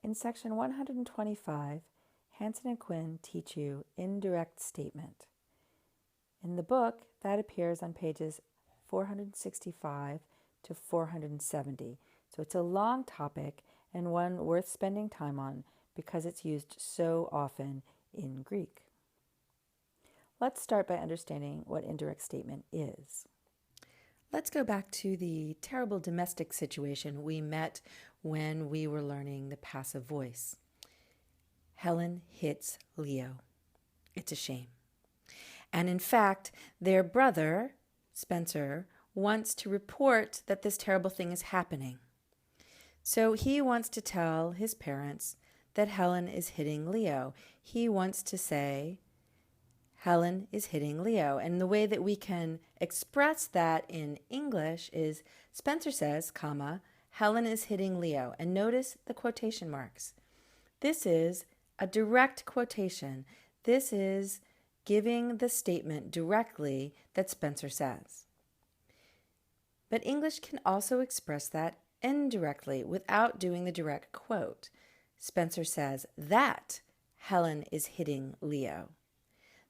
In section 125, Hansen and Quinn teach you indirect statement. In the book, that appears on pages 465 to 470. So it's a long topic and one worth spending time on because it's used so often in Greek. Let's start by understanding what indirect statement is. Let's go back to the terrible domestic situation we met when we were learning the passive voice. Helen hits Leo. It's a shame. And in fact, their brother, Spencer, wants to report that this terrible thing is happening. So he wants to tell his parents that Helen is hitting Leo. He wants to say, Helen is hitting Leo. And the way that we can express that in English is Spencer says, comma, Helen is hitting Leo. And notice the quotation marks. This is a direct quotation. This is giving the statement directly that Spencer says. But English can also express that indirectly without doing the direct quote. Spencer says that Helen is hitting Leo.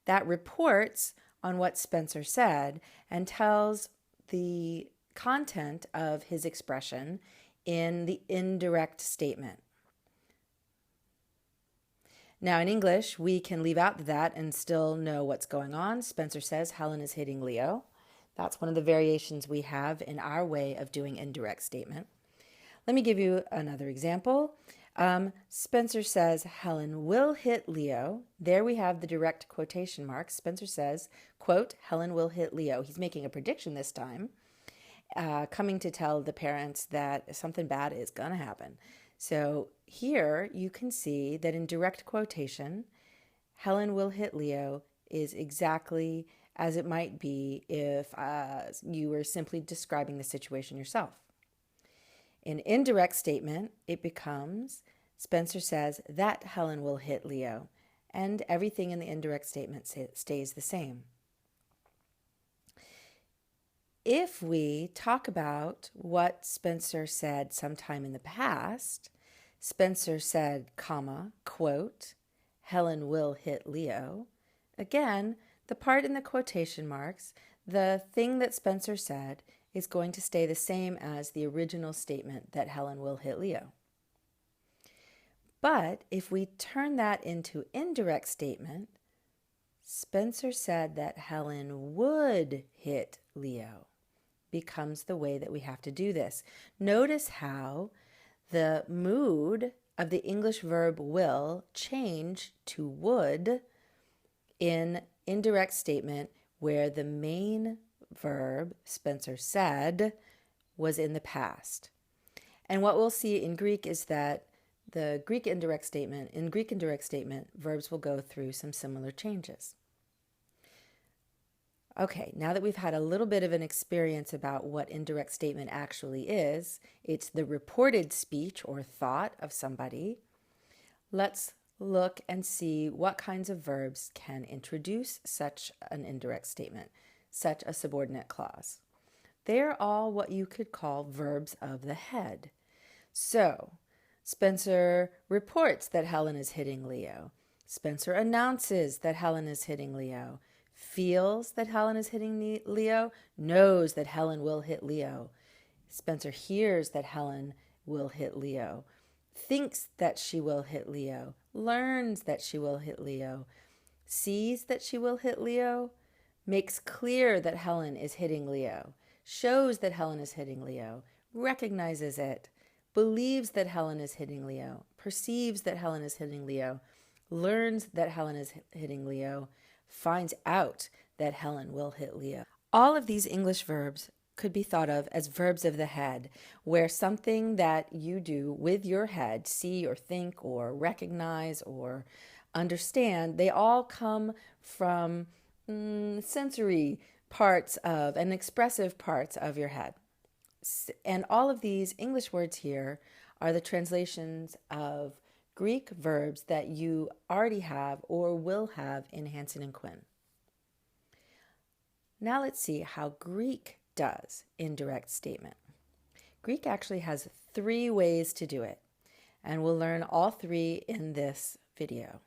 That reports on what Spencer said and tells the content of his expression in the indirect statement. Now, in English, we can leave out that and still know what's going on. Spencer says Helen is hitting Leo. That's one of the variations we have in our way of doing indirect statement. Let me give you another example. Spencer says Helen will hit Leo. There we have the direct quotation marks. Spencer says, quote, Helen will hit Leo. He's making a prediction this time, coming to tell the parents that something bad is going to happen. So here you can see that in direct quotation, Helen will hit Leo is exactly as it might be if you were simply describing the situation yourself. In indirect statement, it becomes Spencer says that Helen will hit Leo, and everything in the indirect statement stays the same. If we talk about what Spencer said sometime in the past, Spencer said, comma, quote, Helen will hit Leo. Again, the part in the quotation marks, the thing that Spencer said, is going to stay the same as the original statement that Helen will hit Leo. But if we turn that into indirect statement, Spencer said that Helen would hit Leo becomes the way that we have to do this. Notice how the mood of the English verb will change to would in indirect statement where the main verb, Spencer said, was in the past. And what we'll see in Greek is that in Greek indirect statement, verbs will go through some similar changes. Okay, now that we've had a little bit of an experience about what indirect statement actually is, it's the reported speech or thought of somebody. Let's look and see what kinds of verbs can introduce such an indirect statement, such a subordinate clause. They're all what you could call verbs of the head. So, Spencer reports that Helen is hitting Leo. Spencer announces that Helen is hitting Leo. Feels that Helen is hitting Leo. Knows that Helen will hit Leo. Spencer hears that Helen will hit Leo. Thinks that she will hit Leo. Learns that she will hit Leo. Sees that she will hit Leo. Makes clear that Helen is hitting Leo. Shows that Helen is hitting Leo. Recognizes it. Believes that Helen is hitting Leo. Perceives that Helen is hitting Leo. Learns that Helen is hitting Leo. Finds out that Helen will hit Leo. All of these English verbs could be thought of as verbs of the head, where something that you do with your head, see or think or recognize or understand, they all come from sensory parts of and expressive parts of your head. And all of these English words here are the translations of Greek verbs that you already have or will have in Hansen and Quinn. Now let's see how Greek does indirect statement. Greek actually has 3 ways to do it. and we'll learn all three in this video.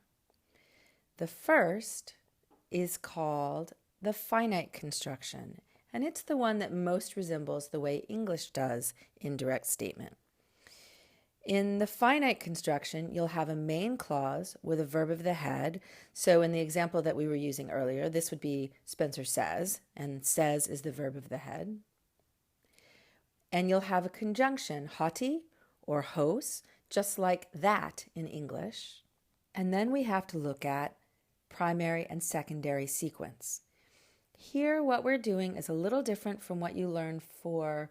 The first is called the finite construction, and it's the one that most resembles the way English does indirect statement. In the finite construction, you'll have a main clause with a verb of the head. So in the example that we were using earlier, this would be Spencer says, and says is the verb of the head. And you'll have a conjunction, haughty or hos, just like that in English. And then we have to look at primary and secondary sequence. Here, what we're doing is a little different from what you learned for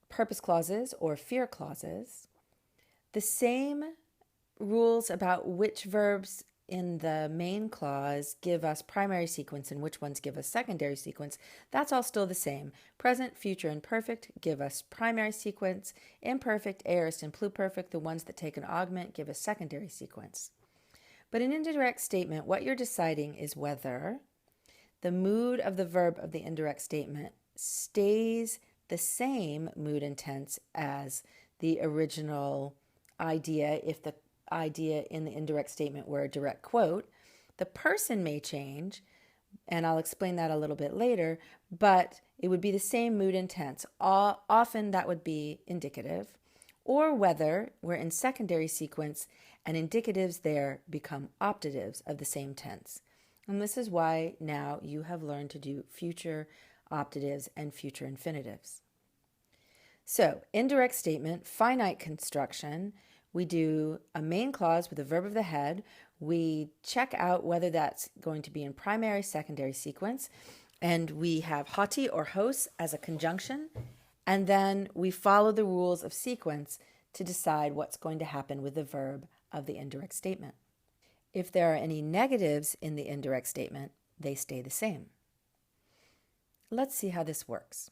purpose clauses or fear clauses. The same rules about which verbs in the main clause give us primary sequence and which ones give us secondary sequence, that's all still the same. Present, future, and perfect give us primary sequence. Imperfect, aorist, and pluperfect, the ones that take an augment, give us secondary sequence. But in indirect statement, what you're deciding is whether the mood of the verb of the indirect statement stays the same mood and tense as the original idea. If the idea in the indirect statement were a direct quote, the person may change, and I'll explain that a little bit later, but it would be the same mood and tense. Often that would be indicative, or whether we're in secondary sequence and indicatives there become optatives of the same tense. And this is why now you have learned to do future optatives and future infinitives. So, indirect statement, finite construction, we do a main clause with a verb of the head. We check out whether that's going to be in primary, secondary sequence, and we have haughty or hos as a conjunction, and then we follow the rules of sequence to decide what's going to happen with the verb of the indirect statement. If there are any negatives in the indirect statement, they stay the same. Let's see how this works.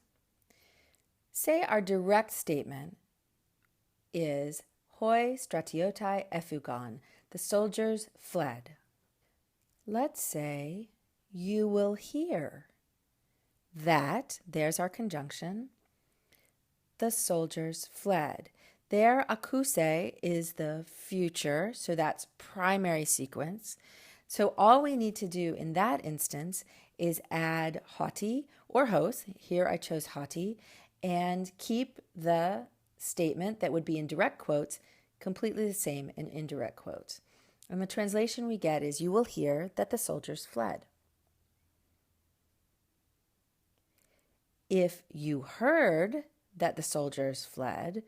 Say our direct statement is hoi stratiotai ephugon, the soldiers fled. Let's say you will hear that, there's our conjunction, the soldiers fled. There, accuse is the future, so that's primary sequence. So all we need to do in that instance is add haughty or hos, here I chose haughty, and keep the statement that would be in direct quotes completely the same in indirect quotes. And the translation we get is, you will hear that the soldiers fled. If you heard that the soldiers fled,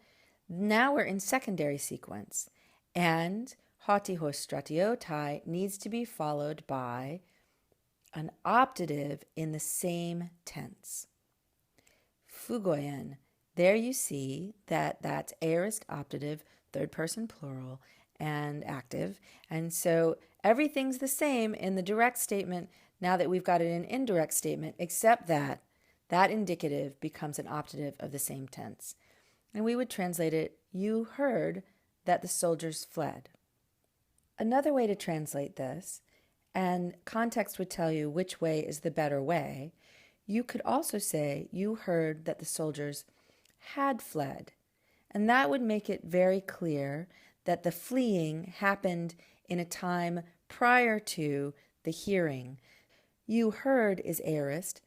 now we're in secondary sequence, and haughty hos stratiotai needs to be followed by an optative in the same tense. Fugoyen, there you see that that's aorist optative, third person plural, and active. And so everything's the same in the direct statement now that we've got it in indirect statement, except that that indicative becomes an optative of the same tense. And we would translate it, you heard that the soldiers fled. Another way to translate this, and context would tell you which way is the better way, you could also say you heard that the soldiers had fled. And that would make it very clear that the fleeing happened in a time prior to the hearing. You heard is aorist,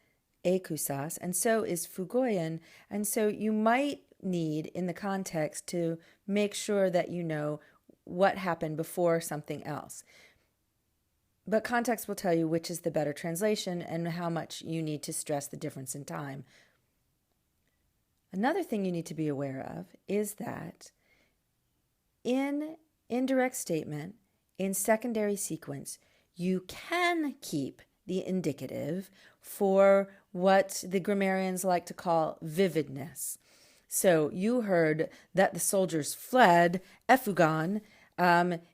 akusas, and so is fugoyen, and so you might need in the context to make sure that you know what happened before something else. But context will tell you which is the better translation and how much you need to stress the difference in time. Another thing you need to be aware of is that in indirect statement, in secondary sequence, you can keep the indicative for what the grammarians like to call vividness. So you heard that the soldiers fled, ephugon,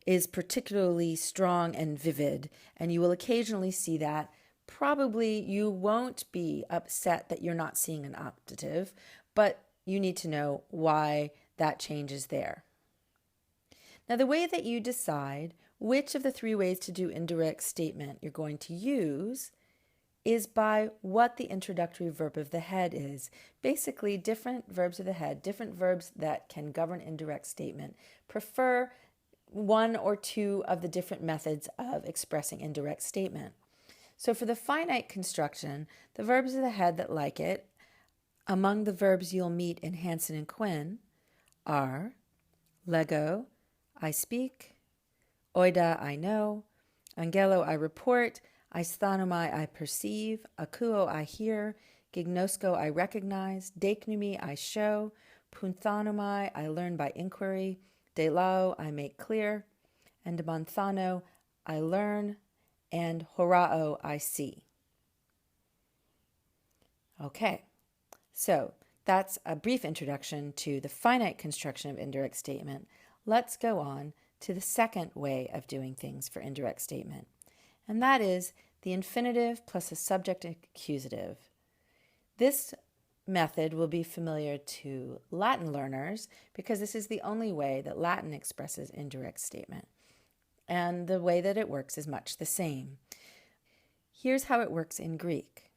is particularly strong and vivid, and you will occasionally see that. Probably you won't be upset that you're not seeing an optative, but you need to know why that change is there. Now, the way that you decide which of the three ways to do indirect statement you're going to use is by what the introductory verb of the head is. Basically, different verbs of the head, different verbs that can govern indirect statement, prefer one or two of the different methods of expressing indirect statement. So for the finite construction, the verbs of the head that like it, among the verbs you'll meet in Hansen and Quinn, are lego, I speak, oida, I know, angelo, I report, aisthanomai, I perceive, akuo, I hear, gignosko, I recognize, deiknumi, I show, punthanomai, I learn by inquiry, delao, I make clear, and manthano, I learn, and horao, I see. Okay, so that's a brief introduction to the finite construction of indirect statement. Let's go on to the second way of doing things for indirect statement, and that is the infinitive plus a subject accusative. This method will be familiar to Latin learners because this is the only way that Latin expresses indirect statement, and the way that it works is much the same. Here's how it works in Greek.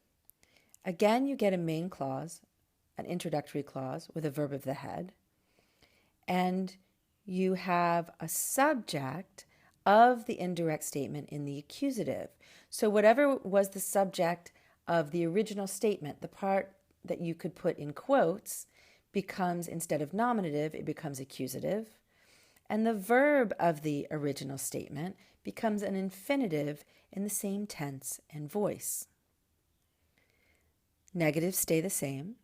Again, you get a main clause, an introductory clause with a verb of the head, and you have a subject of the indirect statement in the accusative. So whatever was the subject of the original statement, the part that you could put in quotes, becomes, instead of nominative, it becomes accusative. And the verb of the original statement becomes an infinitive in the same tense and voice. Negatives stay the same.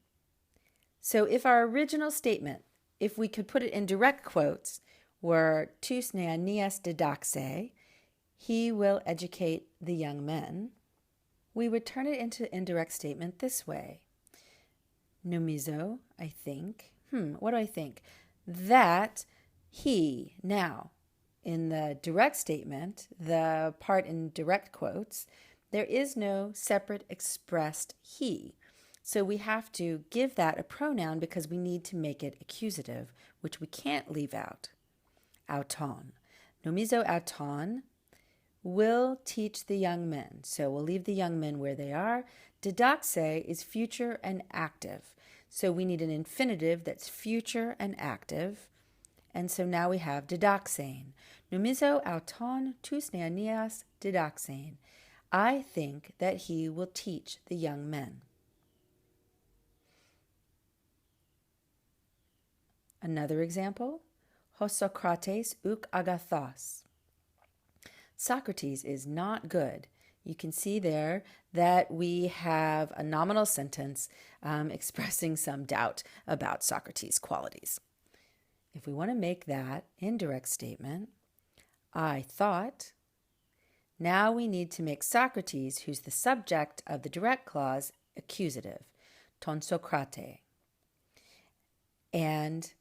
So if our original statement, if we could put it in direct quotes, were tous neanias didaxe, he will educate the young men, we would turn it into indirect statement this way. Numizo, I think. What do I think? That he, now, in the direct statement, the part in direct quotes, there is no separate expressed he. So we have to give that a pronoun because we need to make it accusative, which we can't leave out. Auton. Nomizo auton will teach the young men. So we'll leave the young men where they are. Didaxe is future and active. So we need an infinitive that's future and active. And so now we have didaxein. Nomizo auton tous neanias didaxein. I think that he will teach the young men. Another example, Ho Socrates uk agathos. Socrates is not good. You can see there that we have a nominal sentence expressing some doubt about Socrates' qualities. If we want to make that indirect statement, I thought, now we need to make Socrates, who's the subject of the direct clause, accusative, ton Socrate. And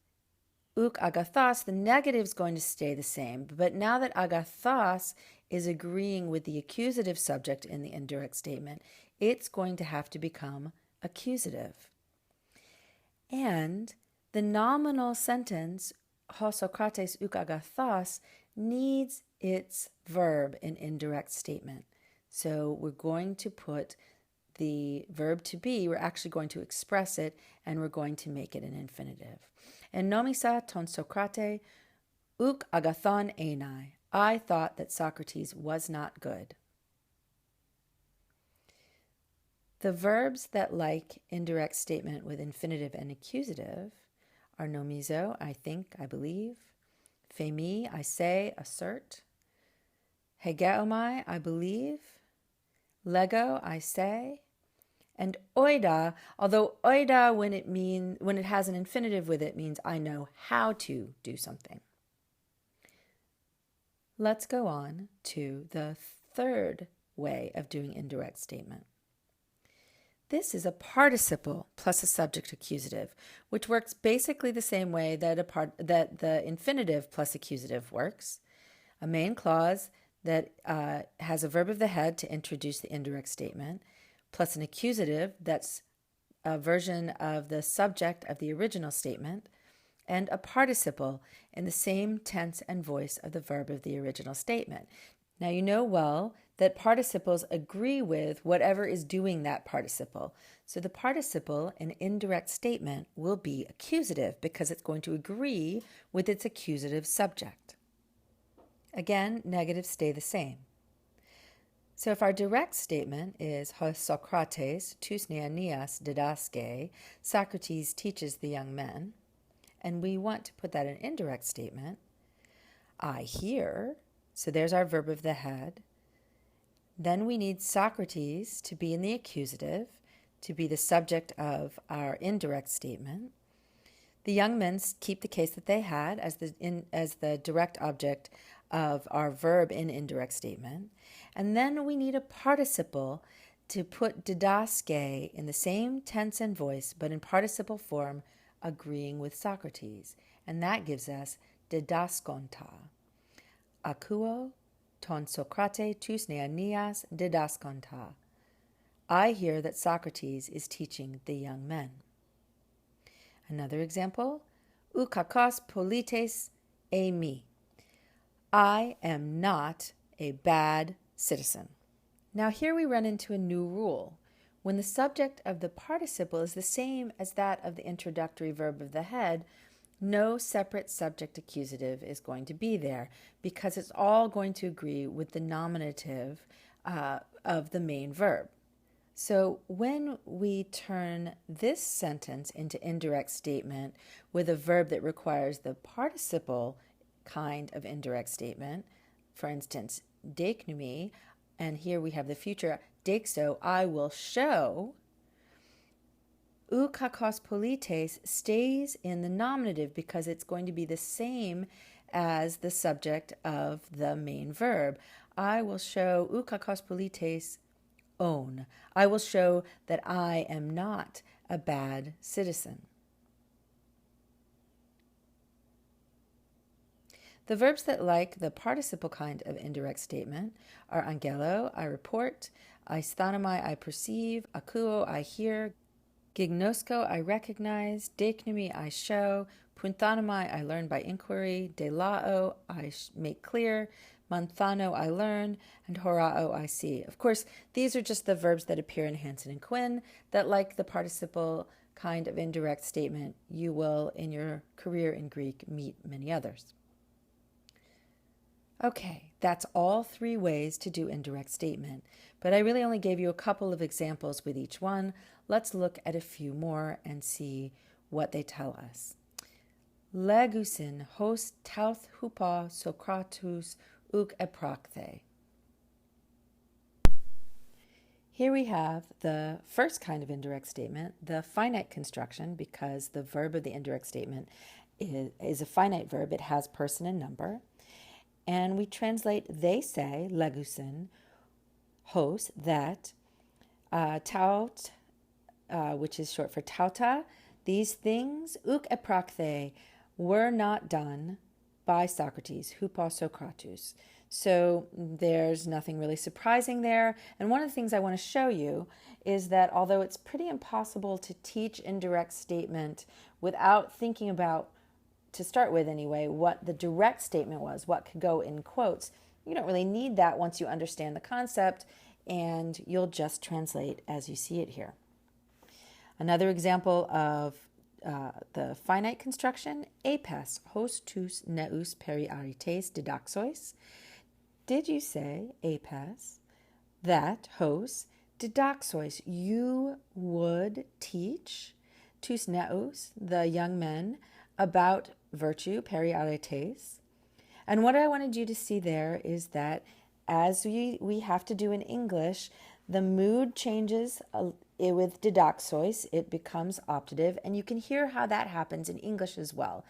uk agathos, the negative is going to stay the same, but now that agathos is agreeing with the accusative subject in the indirect statement, it's going to have to become accusative. And the nominal sentence, ho Socrates uk agathos, needs its verb in indirect statement. So we're going to put the verb to be, we're actually going to express it, and we're going to make it an infinitive. En nomisa ton Socrate uk agathon enai. I thought that Socrates was not good. The verbs that like indirect statement with infinitive and accusative are nomizo, I think, I believe, phemi, I say, assert, hegeomai, I believe, lego, I say, and oida, although oida, when it has an infinitive with it, means I know how to do something. Let's go on to the third way of doing indirect statement. This is a participle plus a subject accusative, which works basically the same way that the infinitive plus accusative works. A main clause that has a verb of the head to introduce the indirect statement, plus an accusative that's a version of the subject of the original statement, and a participle in the same tense and voice of the verb of the original statement. Now you know well that participles agree with whatever is doing that participle. So the participle in indirect statement will be accusative because it's going to agree with its accusative subject. Again, negatives stay the same. So if our direct statement is ho Socrates tous neanias didaske, Socrates teaches the young men, and we want to put that in indirect statement, I hear, so there's our verb of the head. Then we need Socrates to be in the accusative, to be the subject of our indirect statement. The young men keep the case that they had as the direct object of our verb in indirect statement. And then we need a participle to put didaske in the same tense and voice, but in participle form, agreeing with Socrates. And that gives us didaskonta. Akuo ton Socrate tous neanias didaskonta. I hear that Socrates is teaching the young men. Another example, ou kakos polites e mi. I am not a bad citizen. Now here we run into a new rule. When the subject of the participle is the same as that of the introductory verb of the head, no separate subject accusative is going to be there because it's all going to agree with the nominative of the main verb. So when we turn this sentence into indirect statement with a verb that requires the participle kind of indirect statement, for instance, deknumi, and here we have the future, dekso, I will show, ou kakos polites stays in the nominative because it's going to be the same as the subject of the main verb. I will show ou kakos polites own. I will show that I am not a bad citizen. The verbs that like the participle kind of indirect statement are angelo, I report, aisthanomai, I perceive, akuo, I hear, gignosko, I recognize, deknumi, I show, punthanomai, I learn by inquiry, delao, I make clear, manthano, I learn, and horao, I see. Of course, these are just the verbs that appear in Hansen and Quinn that, like the participle kind of indirect statement, you will, in your career in Greek, meet many others. Okay, that's all three ways to do indirect statement, but I really only gave you a couple of examples with each one. Let's look at a few more and see what they tell us. Legusin hos tauth hupa Socratus uk eprakthe. Here we have the first kind of indirect statement, the finite construction, because the verb of the indirect statement is a finite verb. It has person and number. And we translate, they say, legusin, hos, that, taut, which is short for tauta, these things, uk eprakthe, were not done by Socrates, hupa Socratus. So there's nothing really surprising there. And one of the things I want to show you is that although it's pretty impossible to teach indirect statement without thinking about, to start with anyway, what the direct statement was, what could go in quotes, you don't really need that once you understand the concept, and you'll just translate as you see it here. Another example of the finite construction, apes hos tous neus periarites didaxois. Did you say, apes, that hos didaxois, you would teach tous neus, the young men, about virtue, periarites? And what I wanted you to see there is that as we have to do in English, the mood changes with didaxois, it becomes optative, and you can hear how that happens in English as well.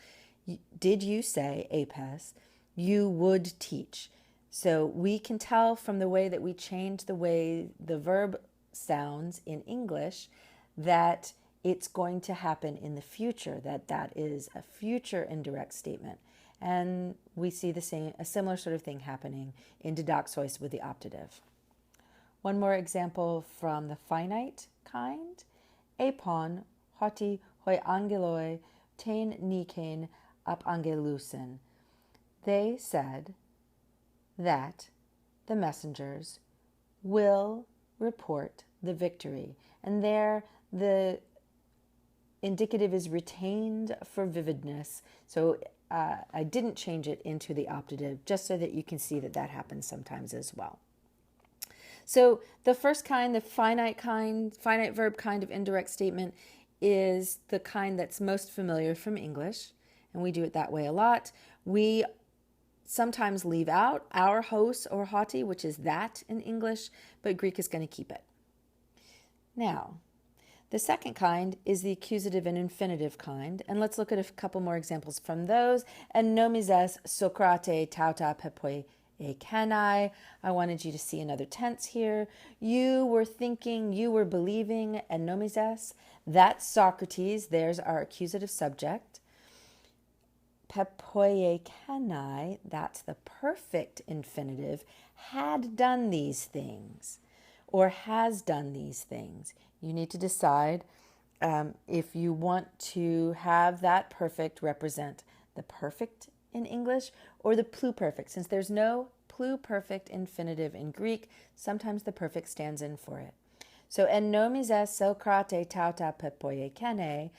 Did you say, apes, you would teach? So we can tell from the way that we change the way the verb sounds in English that it's going to happen in the future, that is a future indirect statement. And we see a similar sort of thing happening in didaxois with the optative. One more example from the finite kind. Epon hoti hoi angeloi ten nikain ap angelusen. They said that the messengers, will report the victory. And there, the indicative is retained for vividness. So I didn't change it into the optative, just so that you can see that that happens sometimes as well. So the first kind, the finite verb kind of indirect statement, is the kind that's most familiar from English, and we do it that way a lot. We sometimes leave out our hos or hoti, which is that in English, but Greek is going to keep it. Now, the second kind is the accusative and infinitive kind, and let's look at a couple more examples from those. And nomizes Socrate tauta pepoi ekanai. I wanted you to see another tense here. You were thinking, you were believing, and nomizes. That's Socrates. There's our accusative subject. Pepoi ekanai, that's the perfect infinitive, had done these things or has done these things. You need to decide if you want to have that perfect represent the perfect in English or the pluperfect. Since there's no pluperfect infinitive in Greek, sometimes the perfect stands in for it. So en nomizes Socrate tauta pepoi ekanai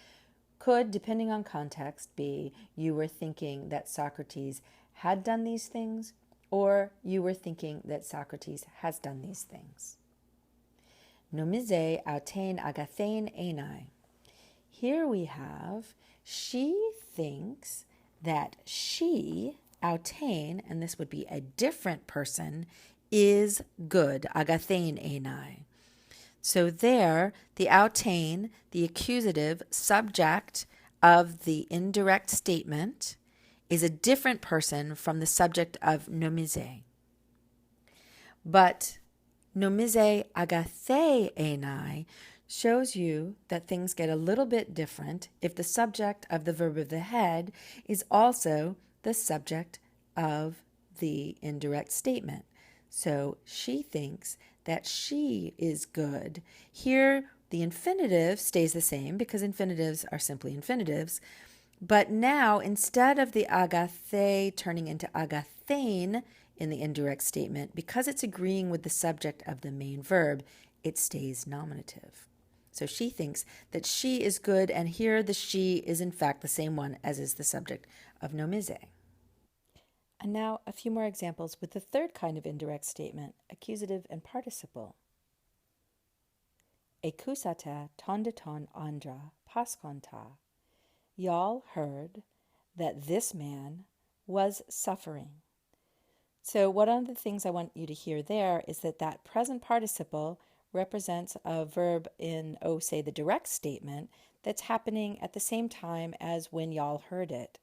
could, depending on context, be you were thinking that Socrates had done these things, or you were thinking that Socrates has done these things. Nomize autein agathein enai. Here we have, she thinks that she, autein, and this would be a different person, is good, agathein enai. So there, the autein, the accusative subject of the indirect statement, is a different person from the subject of nomize. But nomize agathe enai shows you that things get a little bit different if the subject of the verb of the head is also the subject of the indirect statement. So she thinks that she is good. Here, the infinitive stays the same because infinitives are simply infinitives. But now, instead of the agathe turning into agathein in the indirect statement, because it's agreeing with the subject of the main verb, it stays nominative. So she thinks that she is good, and here the she is in fact the same one as is the subject of nomize. And now a few more examples with the third kind of indirect statement, accusative and participle. Acusata tondaton andra pasconta. Y'all heard that this man was suffering. So one of the things I want you to hear there is that present participle represents a verb in, say, the direct statement that's happening at the same time as when y'all heard it.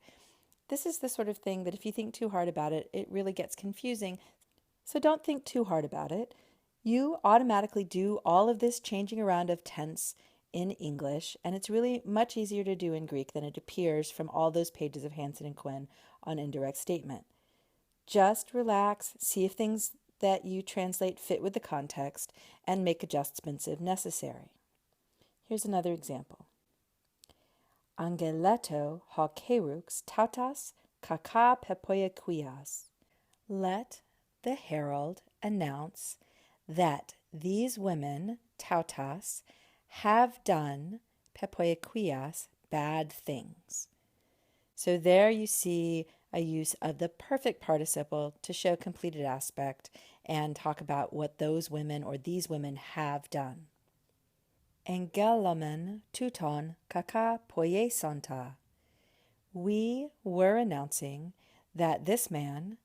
This is the sort of thing that if you think too hard about it, it really gets confusing. So don't think too hard about it. You automatically do all of this changing around of tense in English, and it's really much easier to do in Greek than it appears from all those pages of Hansen and Quinn on indirect statement. Just relax, see if things that you translate fit with the context, and make adjustments if necessary. Here's another example. Angeleto ha kerux tautas kaka pepoiaquias. Let the herald announce that these women, tautas, have done pepoiaquias, bad things. So there you see a use of the perfect participle to show completed aspect and talk about what those women or these women have done. Engelamen tuton kaka poiesanta. We were announcing that this man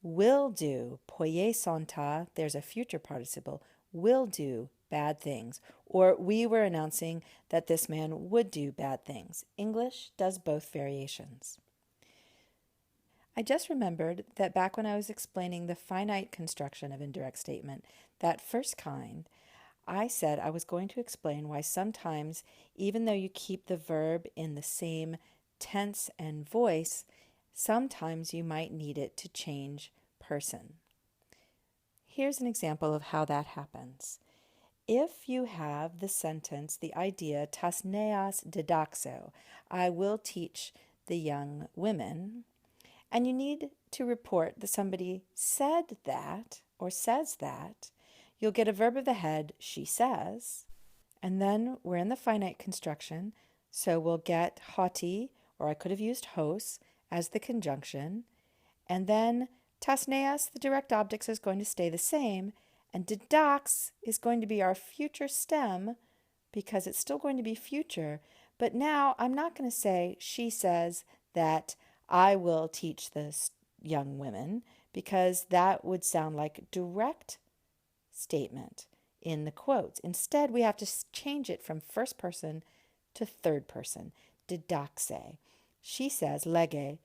will do poiesanta, there's a future participle, will do bad things. Or we were announcing that this man would do bad things. English does both variations. I just remembered that back when I was explaining the finite construction of indirect statement, that first kind, I said I was going to explain why sometimes, even though you keep the verb in the same tense and voice, sometimes you might need it to change person. Here's an example of how that happens. If you have the sentence, the idea, tas neas didaxo, I will teach the young women, and you need to report that somebody said that, or says that, you'll get a verb of the head, she says, and then we're in the finite construction, so we'll get hoti, or I could have used hos, as the conjunction, and then tasneas, the direct objects, is going to stay the same, and didax is going to be our future stem because it's still going to be future, but now I'm not going to say she says that I will teach the young women because that would sound like direct statement in the quotes. Instead, we have to change it from first person to third person. Didaxe. She says, lege,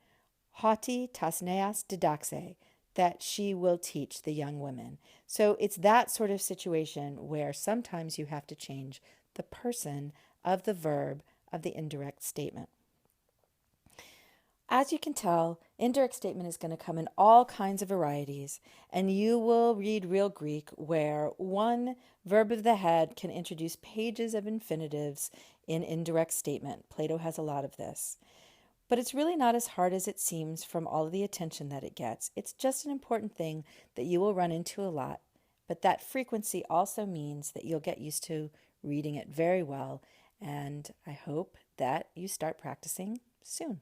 hoti tasneas didaxe, that she will teach the young women. So it's that sort of situation where sometimes you have to change the person of the verb of the indirect statement. As you can tell, indirect statement is going to come in all kinds of varieties, and you will read Real Greek where one verb of the head can introduce pages of infinitives in indirect statement. Plato has a lot of this. But it's really not as hard as it seems from all of the attention that it gets. It's just an important thing that you will run into a lot, but that frequency also means that you'll get used to reading it very well, and I hope that you start practicing soon.